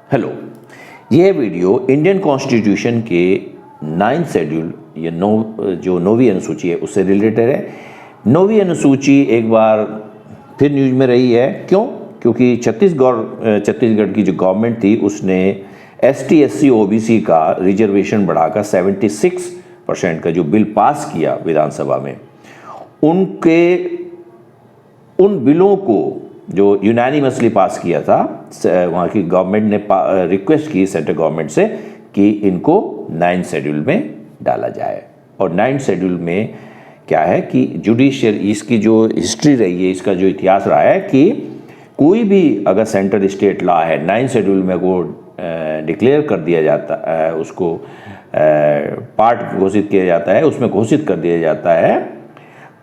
Hello, यह video Indian constitution के 9th schedule या जो 9वीं अनुसूची है उससे रिलेटेड है। 9वीं अनुसूची एक बार फिर न्यूज में रही है। क्यों? क्योंकि छत्तीसगढ़ की जो गवर्नमेंट थी उसने ST SC OBC का रिजर्वेशन बढ़ाकर 76% का जो बिल पास किया विधानसभा में, उन बिलों को जो यूनानिमसली पास किया था, वहाँ की गवर्नमेंट ने रिक्वेस्ट की सेंट्रल गवर्नमेंट से कि इनको 9th शेड्यूल में डाला जाए। और 9th शेड्यूल में क्या है कि जुडिशियल, इसकी जो हिस्ट्री रही है, इसका जो इतिहास रहा है कि कोई भी अगर सेंट्रल स्टेट लॉ है 9th शेड्यूल में वो डिक्लेयर कर दिया जाता है, उसको पार्ट घोषित किया जाता है, उसमें घोषित कर दिया जाता है,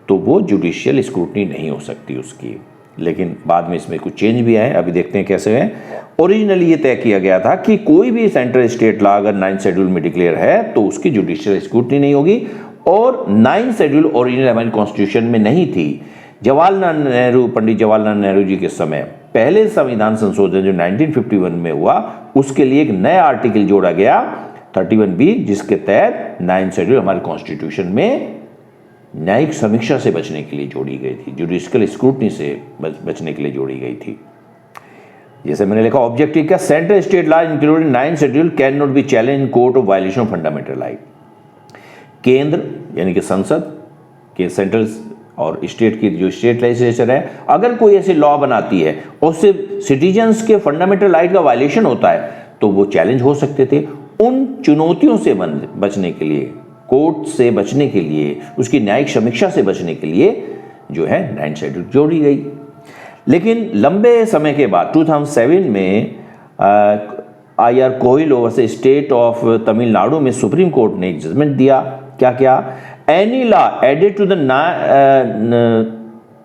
तो वो जुडिशियल स्क्रूटनी नहीं हो सकती उसकी। लेकिन बाद में इसमें कुछ चेंज भी आए, अभी देखते हैं कैसे है। ओरिजिनली ये तय किया गया था कि कोई भी सेंट्रल स्टेट लॉ अगर 9th शेड्यूल में डिक्लेयर है तो उसकी जुडिशियल स्क्रूटनी नहीं होगी। और 9th शेड्यूल ओरिजिनल हमारी कॉन्स्टिट्यूशन में नहीं थी। पंडित जवाहरलाल नेहरू जी के समय पहले संविधान संशोधन जो 1951 में हुआ, उसके लिए एक नया आर्टिकल जोड़ा गया 31B, जिसके तहत 9th शेड्यूल हमारे कॉन्स्टिट्यूशन में न्यायिक समीक्षा से बचने के लिए जोड़ी गई थी, जुडिशियल स्क्रूटनी से बचने के लिए जोड़ी गई थी। जैसे मैंने लिखा ऑब्जेक्टिव का, central state law including 9th schedule can not be challenge in court of violation of fundamental right. केंद्र यानी कि संसद के सेंट्रल और स्टेट की जो स्टेट लेजिस्लेचर है, अगर कोई ऐसी लॉ बनाती है और उससे सिटीजन्स के फंडामेंटल राइट का वायलेशन होता है तो वो चैलेंज हो सकते थे। उन चुनौतियों से बचने के लिए, कोर्ट से बचने के लिए, उसकी न्यायिक समीक्षा से बचने के लिए जो है 9th शेड्यूल जोड़ी गई। लेकिन लंबे समय के बाद 2007 में IR Coelho versus state of Tamil Nadu में सुप्रीम कोर्ट ने एक जजमेंट दिया। क्या any law added to the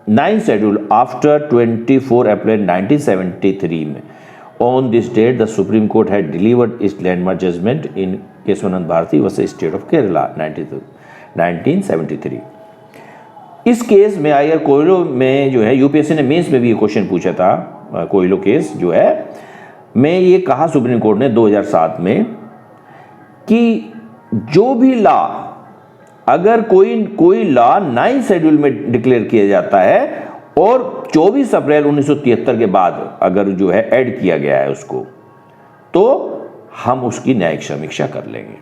9th schedule after 24 April 1973 में, on this date the Supreme Court had delivered its landmark judgment in Kesavananda Bharati versus state of Kerala 1973। इस case में IR कोइलो में जो है, UPSC ने मेंस में भी ये क्वेश्चन पूछा था, कोइलो केस जो है में ये कहा सुप्रीम कोर्ट ने 2007 में कि जो भी लॉ, अगर कोई लॉ 9th शेड्यूल में डिक्लेयर किया जाता है और 24 अप्रैल 1973 के बाद अगर जो है ऐड किया गया है उसको, तो हम उसकी न्यायिक समीक्षा कर लेंगे।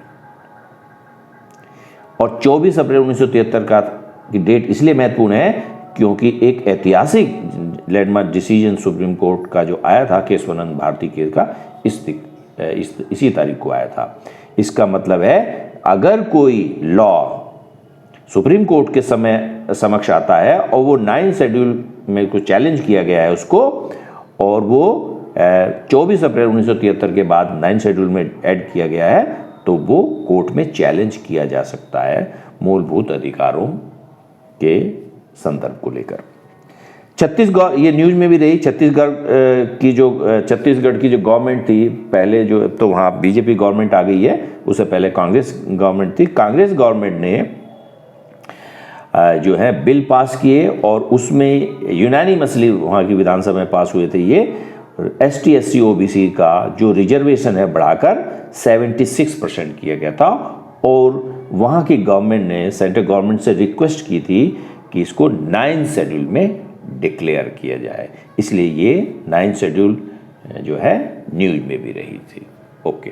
और 24 अप्रैल 1973 का की डेट इसलिए महत्वपूर्ण है क्योंकि एक ऐतिहासिक लैंडमार्क डिसीजन सुप्रीम कोर्ट का जो आया था केशवानंद भारती केस का, इसी तारीख को आया था। इसका मतलब है अगर कोई लॉ सुप्रीम कोर्ट के समक्ष आता है और वो 9th शेड्यूल में कुछ चैलेंज किया गया है उसको, और वो 24 अप्रैल 1973 के बाद 9th शेड्यूल में ऐड किया गया है, तो वो कोर्ट में चैलेंज किया जा सकता है मूलभूत अधिकारों के संदर्भ को लेकर। छत्तीसगढ़, ये न्यूज में भी रही, छत्तीसगढ़ की जो गवर्नमेंट थी पहले, जो तो वहाँ बीजेपी गवर्नमेंट आ गई है, उससे पहले कांग्रेस गवर्नमेंट थी। कांग्रेस गवर्नमेंट ने जो है बिल पास किए और उसमें यूनानिमसली वहाँ की विधानसभा में पास हुए थे। ये ST SC OBC का जो रिजर्वेशन है बढ़ाकर 76% किया गया था। और वहाँ की गवर्नमेंट ने सेंट्रल गवर्नमेंट से रिक्वेस्ट की थी कि इसको 9th शेड्यूल में डिक्लेयर किया जाए, इसलिए ये 9th शेड्यूल जो है न्यूज में भी रही थी। ओके।